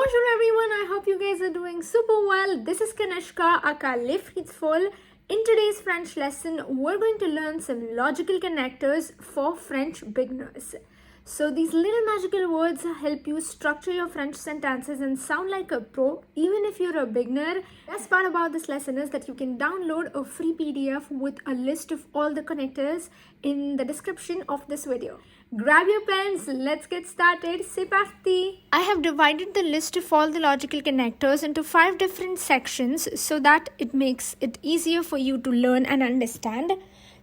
Bonjour everyone, I hope you guys are doing super well. This is Kanishka aka LesFritesFolles. In today's French lesson, we're going to learn some logical connectors for French beginners. So these little magical words help you structure your French sentences and sound like a pro even if you're a beginner. The best part about this lesson is that you can download a free PDF with a list of all the connectors in the description of this video. Grab your pens, let's get started. C'est parti! I have divided the list of all the logical connectors into 5 different sections so that it makes it easier for you to learn and understand.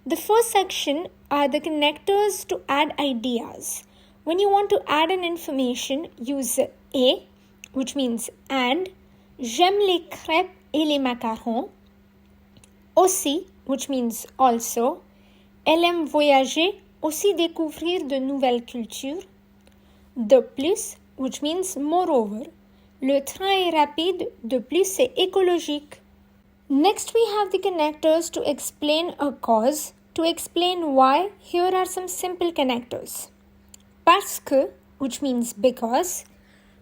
The first section are the connectors to add ideas. When you want to add an information, use et, which means and. J'aime les crêpes et les macarons. Aussi, which means also. Elle aime voyager, aussi découvrir de nouvelles cultures. De plus, which means moreover. Le train est rapide, de plus c'est écologique. Next, we have the connectors to explain a cause. To explain why, here are some simple connectors. Parce que, which means because.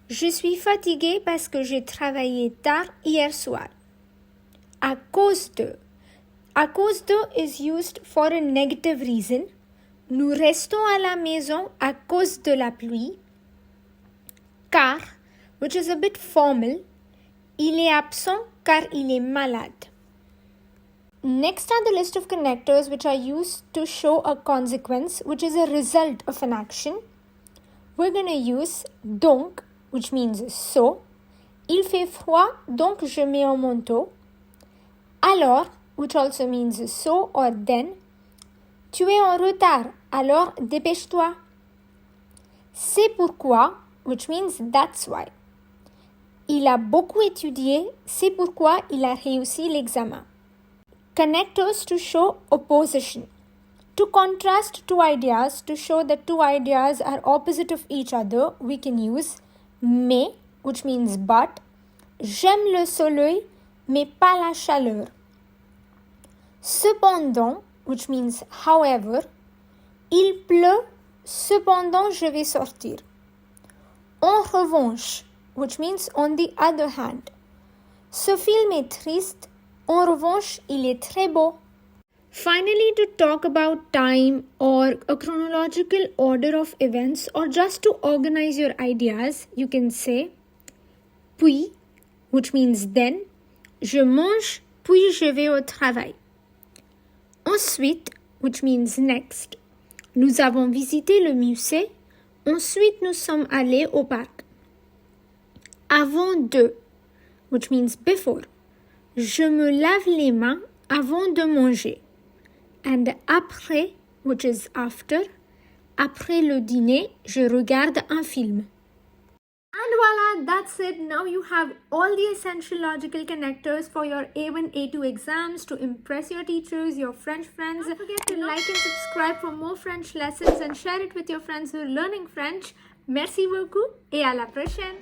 Je suis fatiguée parce que j'ai travaillé tard hier soir. À cause de. À cause de is used for a negative reason. Nous restons à la maison à cause de la pluie. Car, which is a bit formal. Il est absent car il est malade. Next are the list of connectors which are used to show a consequence, which is a result of an action. We're going to use donc, which means so. Il fait froid, donc je mets un manteau. Alors, which also means so or then. Tu es en retard, alors dépêche-toi. C'est pourquoi, which means that's why. Il a beaucoup étudié, c'est pourquoi il a réussi l'examen. Connectors to show opposition. To contrast two ideas, to show that two ideas are opposite of each other, we can use mais, which means but. J'aime le soleil, mais pas la chaleur. Cependant, which means however. Il pleut, cependant je vais sortir. En revanche, which means on the other hand. Ce film est triste, en revanche, il est très beau. Finally, to talk about time or a chronological order of events or just to organize your ideas, you can say puis, which means then. Je mange, puis je vais au travail. Ensuite, which means next. Nous avons visité le musée. Ensuite, nous sommes allés au parc. Avant de, which means before. Je me lave les mains avant de manger. And après, which is after. Après le dîner, je regarde un film. And voila, that's it. Now you have all the essential logical connectors for your A1, A2 exams to impress your teachers, your French friends. Don't forget to like and subscribe for more French lessons and share it with your friends who are learning French. Merci beaucoup et à la prochaine.